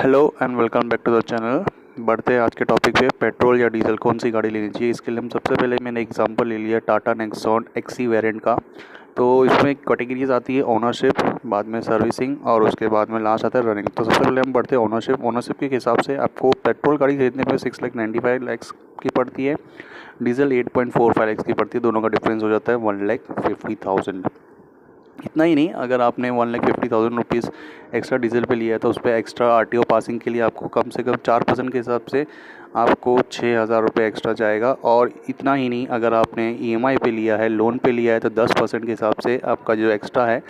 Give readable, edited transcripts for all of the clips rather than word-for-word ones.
Hello and welcome back to the channel. बढ़ते हैं आज के टॉपिक पे, पेट्रोल या डीजल कौन सी गाड़ी लेनी चाहिए। इसके लिए हम सबसे पहले मैंने एग्जांपल ले लिया टाटा नेक्सॉन एक्सी वेरिएंट का। तो इसमें कैटेगरीज आती है ओनरशिप, बाद में सर्विसिंग और उसके बाद में लास्ट आता है रनिंग। तो सबसे पहले हम बढ़ते हैं ओनरशिप के हिसाब से आपको पेट्रोल गाड़ी खरीदने पर 6,95,00,000 की पड़ती है, डीजल 8.45 लाख की पड़ती है। दोनों का डिफरेंस हो जाता है 1,50,000। इतना ही नहीं, अगर आपने 1,50,000 रुपीज़ एक्स्ट्रा डीजल पे लिया है तो उस पर एक्स्ट्रा आरटीओ पासिंग के लिए आपको कम से कम 4% के हिसाब से आपको 6,000 रुपये एक्स्ट्रा जाएगा। और इतना ही नहीं, अगर आपने ईएमआई पे लिया है, लोन पे लिया है, तो 10% के हिसाब से आपका जो एक्स्ट्रा है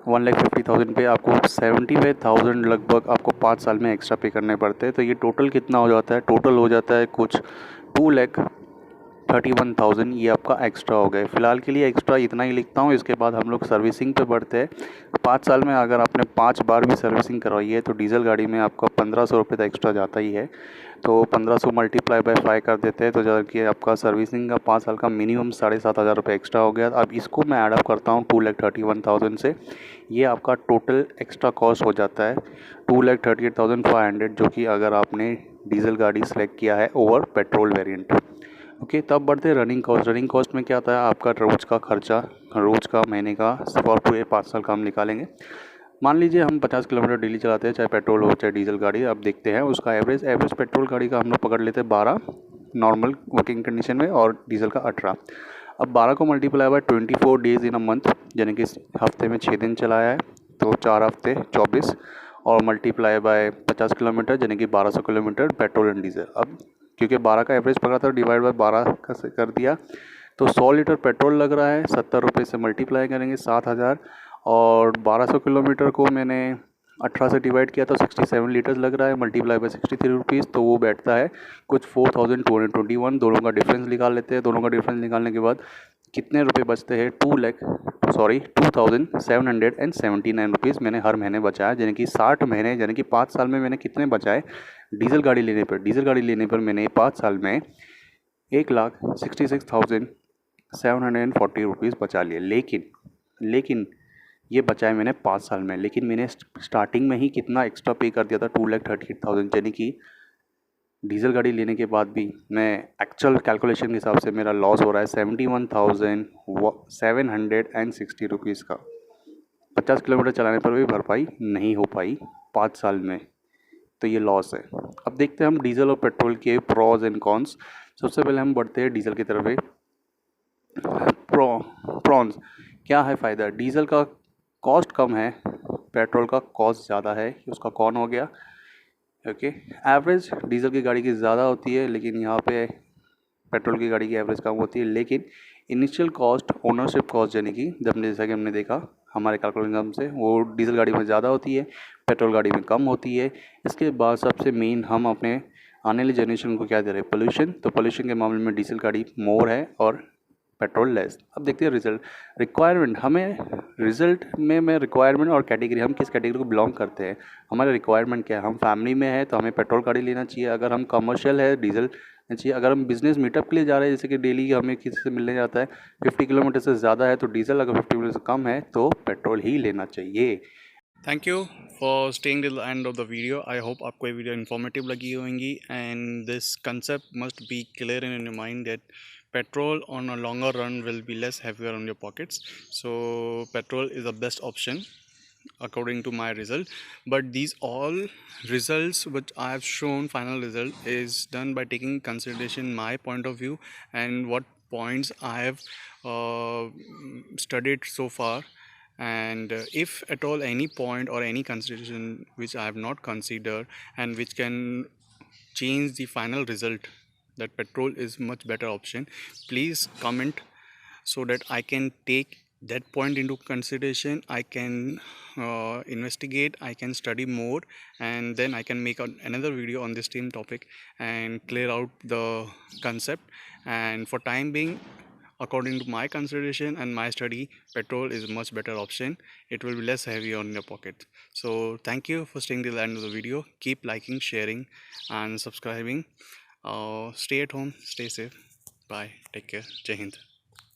1,50,000 पे आपको 75,000 लगभग आपको 5 साल में एक्स्ट्रा पे करने पड़ते हैं। तो ये टोटल कितना हो जाता है? टोटल हो जाता है कुछ 2,31,000। ये आपका एक्स्ट्रा हो गया। फ़िलहाल के लिए एक्स्ट्रा इतना ही लिखता हूँ। इसके बाद हम लोग सर्विसिंग पे बढ़ते हैं। 5 साल में अगर आपने 5 बार भी सर्विसिंग करवाई है तो डीजल गाड़ी में आपका 1,500 रुपये तो एक्स्ट्रा जाता ही है। तो 1,500 मल्टीप्लाई बाय 5 कर देते हैं तो जबकि आपका सर्विसिंग का 5 साल का मिनिमम 7,500 रुपये एक्स्ट्रा हो गया। अब इसको मैं ऐड अप करता हूँ 2,31,000 से। ये आपका टोटल एक्स्ट्रा कॉस्ट हो जाता है 2,38,500, जो कि अगर आपने डीजल गाड़ी सेलेक्ट किया है ओवर पेट्रोल वेरिएंट। ओके, तब बढ़ते हैं रनिंग कॉस्ट। रनिंग कॉस्ट में क्या आता है? आपका रोज़ का खर्चा, रोज़ का, महीने का, फॉर पूरे 5 साल का हम निकालेंगे। मान लीजिए हम 50 किलोमीटर डेली चलाते हैं, चाहे पेट्रोल हो चाहे डीजल गाड़ी। अब देखते हैं उसका एवरेज पेट्रोल गाड़ी का हम लोग पकड़ लेते हैं 12 नॉर्मल वर्किंग कंडीशन में और डीजल का 18। अब 12 को multiply by 24 days in a month, यानी कि हफ्ते में 6 दिन चलाया है तो 4 हफ्ते 24, और मल्टीप्लाई बाय 50 किलोमीटर यानी कि 1200 किलोमीटर पेट्रोल एंड डीजल। अब क्योंकि 12 का एवरेज पकड़ा था, डिवाइड बाय 12 का कर दिया तो 100 लीटर पेट्रोल लग रहा है। 70 रुपये से मल्टीप्लाई करेंगे 7,000, और 1200 किलोमीटर को मैंने 18 से डिवाइड किया तो 67 लीटर्स लग रहा है, मल्टीप्लाई बाय 63 रुपीज़, तो वो बैठता है कुछ 4,221। दोनों का डिफरेंस निकाल लेते हैं। दोनों का डिफरेंस निकालने के बाद कितने रुपए बचते हैं? 2,779 रुपीज़ मैंने हर महीने बचाया, यानी कि 60 महीने, यानी कि 5 साल में मैंने कितने बचाए? डीजल गाड़ी लेने पर मैंने 5 साल में 1,66,740 रुपीज़ बचा लिए। लेकिन ये बचाए मैंने 5 साल में, लेकिन मैंने स्टार्टिंग में ही कितना एक्स्ट्रा पे कर दिया था? 2,38,000, यानी कि डीजल गाड़ी लेने के बाद भी मैं एक्चुअल कैलकुलेशन के हिसाब से मेरा लॉस हो रहा है 71,760 रुपीज़ का। 50 किलोमीटर चलाने पर भी भरपाई नहीं हो पाई 5 साल में, तो ये लॉस है। अब देखते हैं हम डीजल और पेट्रोल के प्रॉज एंड कॉन्स। सबसे पहले हम बढ़ते हैं डीजल की तरफ। प्रॉन्स क्या है फ़ायदा? डीजल का कॉस्ट कम है, पेट्रोल का कॉस्ट ज़्यादा है, उसका कौन हो गया। ओके, एवरेज डीजल की गाड़ी की ज़्यादा होती है, लेकिन यहाँ पे पेट्रोल की गाड़ी की एवरेज कम होती है। लेकिन इनिशियल कॉस्ट, ओनरशिप कॉस्ट, यानी कि जैसा कि हमने देखा हमारे कैलकुलेशन से, वो डीजल गाड़ी में ज़्यादा होती है, पेट्रोल गाड़ी में कम होती है। इसके बाद सबसे मेन हम अपने आने वाली जनरेशन को क्या दे रहे हैं? पोल्यूशन। तो पोल्यूशन के मामले में डीजल गाड़ी मोर है और पेट्रोल लेस। अब देखते हैं रिजल्ट, रिक्वायरमेंट। हमें रिजल्ट में मैं रिक्वायरमेंट और कैटेगरी, हम किस कैटेगरी को बिलोंग करते हैं, हमारा रिक्वायरमेंट क्या है। हम फैमिली में है तो हमें पेट्रोल गाड़ी लेना चाहिए। अगर हम कमर्शियल है, डीजल चाहिए। अगर हम बिज़नेस मीटअप के लिए जा रहे हैं, जैसे कि डेली हमें किसी से मिलने जाता है, 50 किलोमीटर से ज़्यादा है तो डीजल, अगर 50 किलोमीटर से कम है तो पेट्रोल ही लेना चाहिए। Thank you for staying till the end of the video. I hope आपको ये वीडियो इन्फॉर्मेटिव लगी होंगी and this concept must be clear in your mind that petrol on a longer run will be less heavier on your pockets. So petrol is the best option according to my result. But these all results which I have shown, final result is done by taking consideration my point of view and what points I have studied so far. And if at all any point or any consideration which I have not considered and which can change the final result that petrol is much better option, please comment so that I can take that point into consideration. I can investigate, I can study more, and then I can make another video on this same topic and clear out the concept. And for time being, according to my consideration and my study, petrol is much better option. It will be less heavy on your pocket. So thank you for staying till the end of the video. Keep liking, sharing and subscribing. Stay at home, stay safe. Bye, take care. Jai Hind.